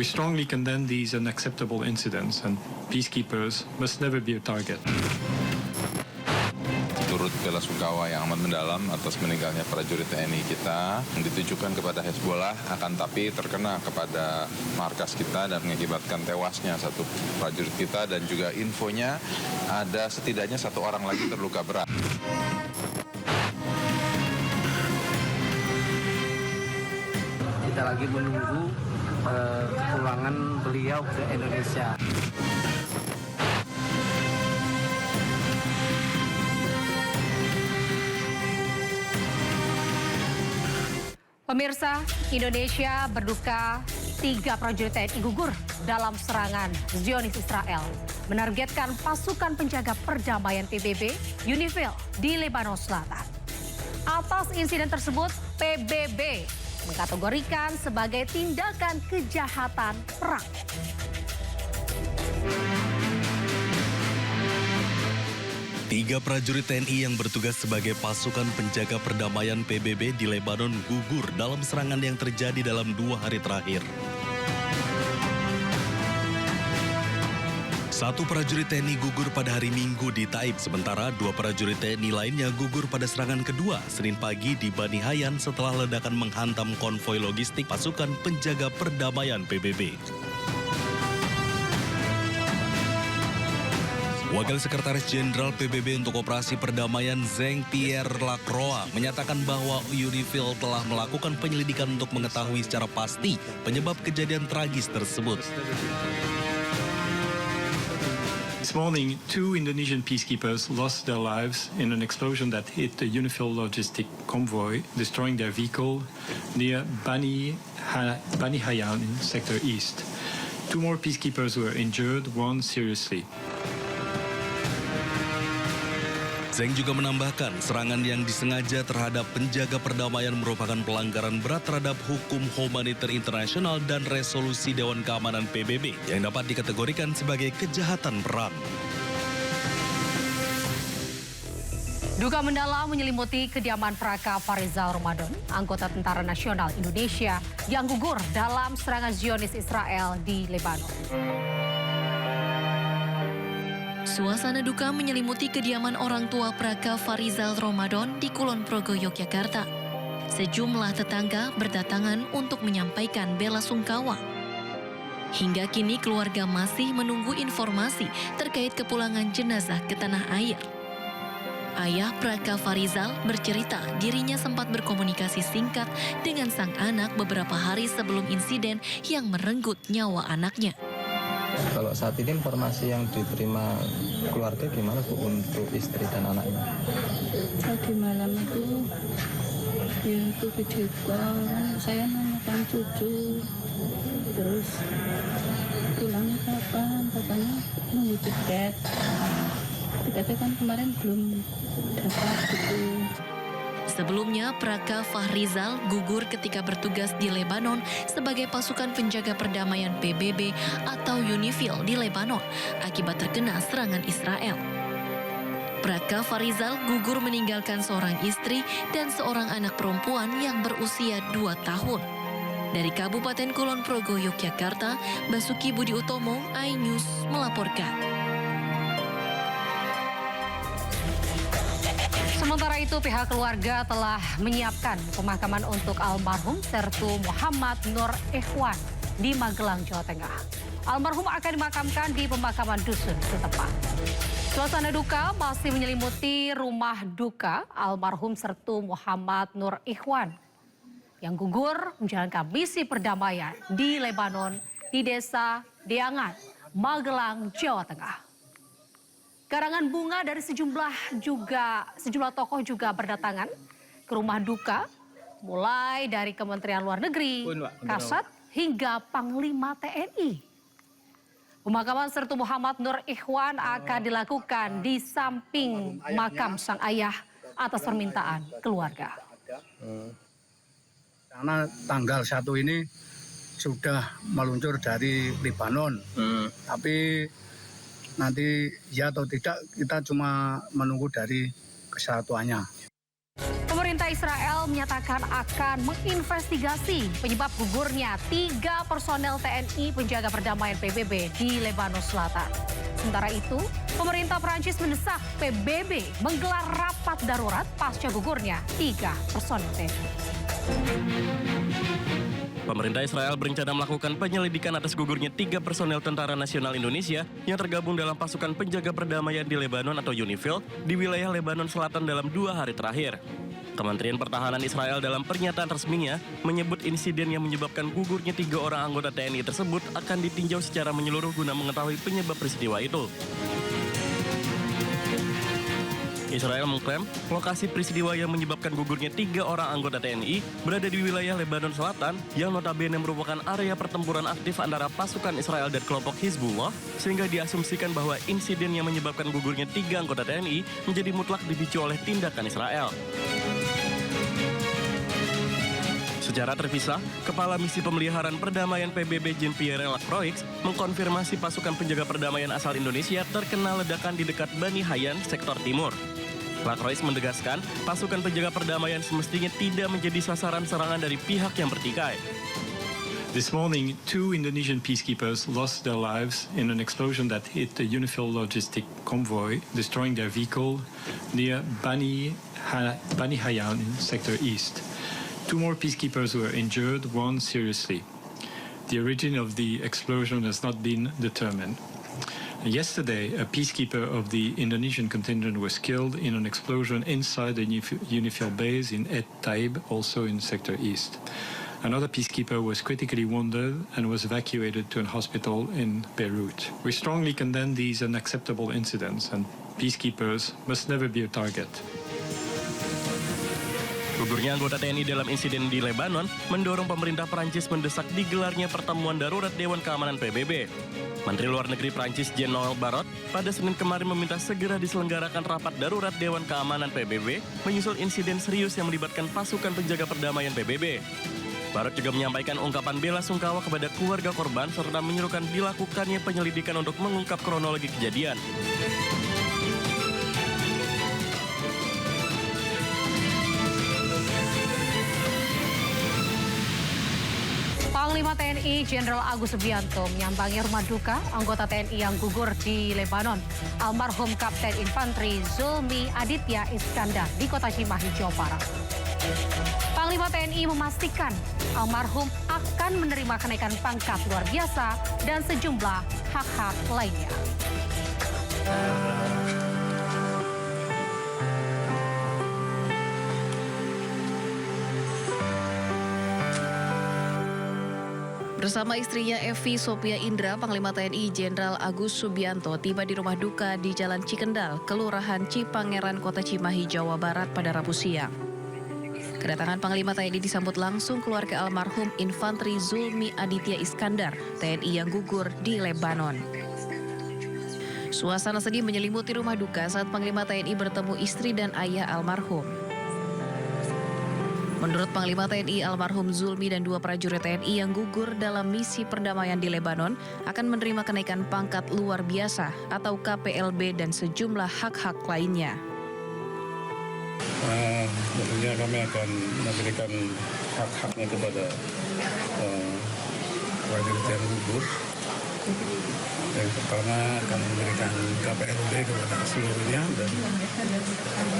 strongly condemn these unacceptable incidents, and peacekeepers must never be a target. Turut bela sungkawa yang amat mendalam atas meninggalnya prajurit TNI kita yang ditujukan kepada Hezbollah, akan tapi terkena kepada markas kita dan mengakibatkan tewasnya satu prajurit kita, dan juga infonya ada setidaknya satu orang lagi terluka berat. Kita lagi menunggu pulangan beliau ke Indonesia. Pemirsa, Indonesia berduka 3 prajurit TNI gugur dalam serangan Zionis Israel. Menargetkan pasukan penjaga perdamaian PBB UNIFIL di Lebanon Selatan. Atas insiden tersebut, PBB mengkategorikan sebagai tindakan kejahatan perang. Tiga prajurit TNI yang bertugas sebagai pasukan penjaga perdamaian PBB di Lebanon gugur dalam serangan yang terjadi dalam 2 hari terakhir. 1 prajurit TNI gugur pada hari Minggu di Taib, sementara 2 prajurit TNI lainnya gugur pada serangan kedua Senin pagi di Bani Hayan setelah ledakan menghantam konvoi logistik pasukan penjaga perdamaian PBB. Wakil Sekretaris Jenderal PBB untuk Operasi Perdamaian Jean-Pierre Lacroix menyatakan bahwa UNIFIL telah melakukan penyelidikan untuk mengetahui secara pasti penyebab kejadian tragis tersebut. This morning, 2 Indonesian peacekeepers lost their lives in an explosion that hit the UNIFIL logistic convoy, destroying their vehicle near Bani Hayan in Sector East. 2 more peacekeepers were injured, 1 seriously. Zeng juga menambahkan serangan yang disengaja terhadap penjaga perdamaian merupakan pelanggaran berat terhadap hukum humaniter internasional dan resolusi Dewan Keamanan PBB yang dapat dikategorikan sebagai kejahatan perang. Duka mendalam menyelimuti kediaman Praka Farizal Ramadan, anggota Tentara Nasional Indonesia yang gugur dalam serangan Zionis Israel di Lebanon. Suasana duka menyelimuti kediaman orang tua Praka Farizal Ramadan di Kulon Progo, Yogyakarta. Sejumlah tetangga berdatangan untuk menyampaikan bela sungkawa. Hingga kini keluarga masih menunggu informasi terkait kepulangan jenazah ke tanah air. Ayah Praka Farizal bercerita dirinya sempat berkomunikasi singkat dengan sang anak beberapa hari sebelum insiden yang merenggut nyawa anaknya. Kalau saat ini informasi yang diterima keluarga gimana Bu untuk istri dan anaknya? Tadi malam itu ya itu video call, saya nanyakan cucu, terus pulangnya kapan, katanya nunggu tiket. Tiketnya kan kemarin belum dapat gitu. Sebelumnya, Praka Farizal gugur ketika bertugas di Lebanon sebagai pasukan penjaga perdamaian PBB atau UNIFIL di Lebanon akibat terkena serangan Israel. Praka Farizal gugur meninggalkan seorang istri dan seorang anak perempuan yang berusia 2 tahun. Dari Kabupaten Kulon Progo, Yogyakarta, Basuki Budi Utomo, iNews melaporkan. Sementara itu, pihak keluarga telah menyiapkan pemakaman untuk almarhum Sertu Muhammad Nur Ikhwan di Magelang, Jawa Tengah. Almarhum akan dimakamkan di pemakaman dusun setempat. Suasana duka masih menyelimuti rumah duka almarhum Sertu Muhammad Nur Ikhwan yang gugur menjalankan misi perdamaian di Lebanon di Desa Deangan, Magelang, Jawa Tengah. Karangan bunga dari sejumlah tokoh juga berdatangan ke rumah duka, mulai dari Kementerian Luar Negeri, Kasat, hingga Panglima TNI. Pemakaman Sertu Muhammad Nur Ikhwan akan dilakukan di samping makam sang ayah atas permintaan keluarga. Karena tanggal 1 ini sudah meluncur dari Lebanon, tapi nanti ya atau tidak kita cuma menunggu dari kesatuannya. Pemerintah Pemerintah Israel menyatakan akan menginvestigasi penyebab gugurnya 3 personel TNI penjaga perdamaian PBB di Lebanon Selatan. Sementara itu, pemerintah Prancis mendesak PBB menggelar rapat darurat pasca gugurnya 3 personel TNI. Pemerintah Israel berencana melakukan penyelidikan atas gugurnya 3 personel Tentara Nasional Indonesia yang tergabung dalam pasukan penjaga perdamaian di Lebanon atau UNIFIL di wilayah Lebanon Selatan dalam 2 hari terakhir. Kementerian Pertahanan Israel dalam pernyataan resminya menyebut insiden yang menyebabkan gugurnya 3 orang anggota TNI tersebut akan ditinjau secara menyeluruh guna mengetahui penyebab peristiwa itu. Israel mengklaim lokasi peristiwa yang menyebabkan gugurnya 3 orang anggota TNI berada di wilayah Lebanon Selatan yang notabene merupakan area pertempuran aktif antara pasukan Israel dan kelompok Hizbullah, sehingga diasumsikan bahwa insiden yang menyebabkan gugurnya 3 anggota TNI menjadi mutlak dipicu oleh tindakan Israel. Secara terpisah, Kepala Misi Pemeliharaan Perdamaian PBB Jean-Pierre Lacroix mengkonfirmasi pasukan penjaga perdamaian asal Indonesia terkena ledakan di dekat Bani Hayan, sektor timur. Lacroix menegaskan pasukan penjaga perdamaian semestinya tidak menjadi sasaran serangan dari pihak yang bertikai. This morning, 2 Indonesian peacekeepers lost their lives in an explosion that hit the UNIFIL logistic convoy, destroying their vehicle near Bani Hayan, Sector East. 2 more peacekeepers were injured, 1 seriously. The origin of the explosion has not been determined. Yesterday, a peacekeeper of the Indonesian contingent was killed in an explosion inside the UNIFIL base in Et Taib, also in Sector East. Another peacekeeper was critically wounded and was evacuated to a hospital in Beirut. We strongly condemn these unacceptable incidents, and peacekeepers must never be a target. Gugurnya anggota TNI dalam insiden di Lebanon mendorong pemerintah Prancis mendesak digelarnya pertemuan darurat Dewan Keamanan PBB. Menteri Luar Negeri Prancis Jean-Noël Barrot pada Senin kemarin meminta segera diselenggarakan rapat darurat Dewan Keamanan PBB menyusul insiden serius yang melibatkan pasukan penjaga perdamaian PBB. Barrot juga menyampaikan ungkapan bela sungkawa kepada keluarga korban serta menyerukan dilakukannya penyelidikan untuk mengungkap kronologi kejadian. Panglima TNI Jenderal Agus Subianto menyambangi rumah duka anggota TNI yang gugur di Lebanon, almarhum Kapten Infanteri Zulmi Aditya Iskandar di Kota Cimahi, Jawa Barat. Panglima TNI memastikan almarhum akan menerima kenaikan pangkat luar biasa dan sejumlah hak-hak lainnya. Bersama istrinya Evi Sophia Indra, Panglima TNI Jenderal Agus Subianto tiba di rumah duka di Jalan Cikendal, Kelurahan Cipangeran, Kota Cimahi, Jawa Barat pada Rabu siang. Kedatangan Panglima TNI disambut langsung keluarga almarhum Infanteri Zulmi Aditya Iskandar, TNI yang gugur di Lebanon. Suasana sedih menyelimuti rumah duka saat Panglima TNI bertemu istri dan ayah almarhum. Menurut Panglima TNI, almarhum Zulmi dan 2 prajurit TNI yang gugur dalam misi perdamaian di Lebanon akan menerima kenaikan pangkat luar biasa atau KPLB dan sejumlah hak-hak lainnya. Tentunya kami akan memberikan hak-haknya kepada prajurit yang gugur. Yang pertama akan memberikan KPLB kepada seluruhnya, dan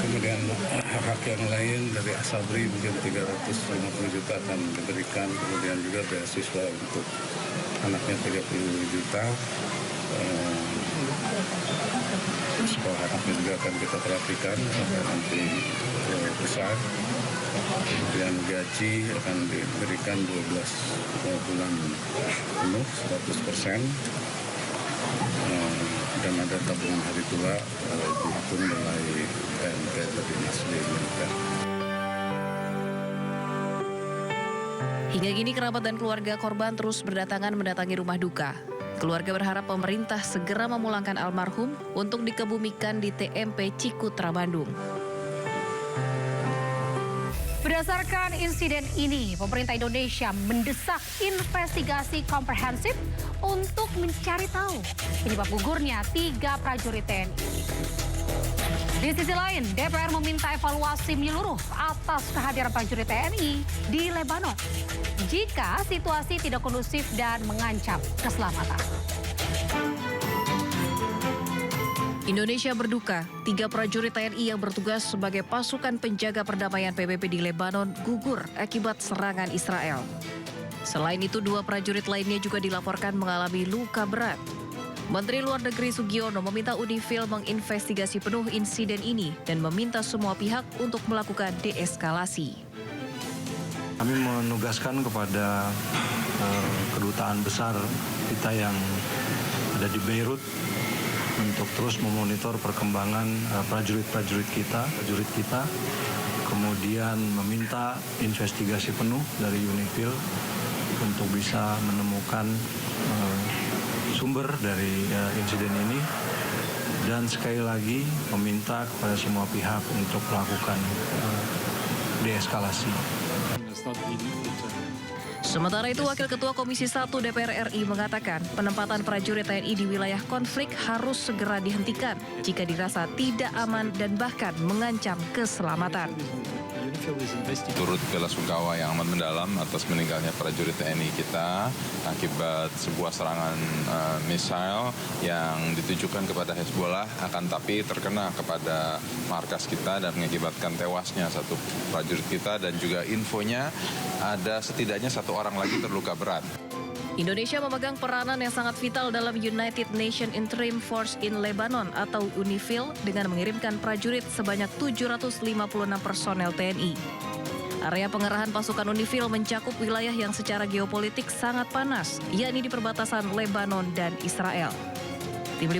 kemudian hak-hak yang lain dari Asabri mungkin 350 juta akan diberikan, kemudian juga beasiswa untuk anaknya 30 juta. Sekolah anaknya juga akan kita perhatikan sampai nanti besar. Kemudian gaji akan diberikan 12 bulan penuh 100%. Dan ada tabungan hari tua dihitung mulai PNP atau Dinas Militer. Hingga kini kerabat dan keluarga korban terus berdatangan mendatangi rumah duka. Keluarga berharap pemerintah segera memulangkan almarhum untuk dikebumikan di TMP Cikutra, Bandung. Berdasarkan insiden ini, pemerintah Indonesia mendesak investigasi komprehensif untuk mencari tahu penyebab gugurnya 3 prajurit TNI. Di sisi lain, DPR meminta evaluasi menyeluruh atas kehadiran prajurit TNI di Lebanon jika situasi tidak kondusif dan mengancam keselamatan. Indonesia berduka, 3 prajurit TNI yang bertugas sebagai pasukan penjaga perdamaian PBB di Lebanon gugur akibat serangan Israel. Selain itu, 2 prajurit lainnya juga dilaporkan mengalami luka berat. Menteri Luar Negeri Sugiono meminta UNIFIL menginvestigasi penuh insiden ini dan meminta semua pihak untuk melakukan deeskalasi. Kami menugaskan kepada kedutaan besar kita yang ada di Beirut untuk terus memonitor perkembangan prajurit kita, kemudian meminta investigasi penuh dari UNIFIL untuk bisa menemukan sumber dari insiden ini, dan sekali lagi meminta kepada semua pihak untuk melakukan deeskalasi. Sementara itu, Wakil Ketua Komisi 1 DPR RI mengatakan penempatan prajurit TNI di wilayah konflik harus segera dihentikan jika dirasa tidak aman dan bahkan mengancam keselamatan. Turut belasungkawa yang amat mendalam atas meninggalnya prajurit TNI kita akibat sebuah serangan misil yang ditujukan kepada Hezbollah, akan tapi terkena kepada markas kita dan mengakibatkan tewasnya 1 prajurit kita, dan juga infonya ada setidaknya 1 orang lagi terluka berat. Indonesia memegang peranan yang sangat vital dalam United Nations Interim Force in Lebanon atau UNIFIL dengan mengirimkan prajurit sebanyak 756 personel TNI. Area pengerahan pasukan UNIFIL mencakup wilayah yang secara geopolitik sangat panas, yakni di perbatasan Lebanon dan Israel. Tim Liputan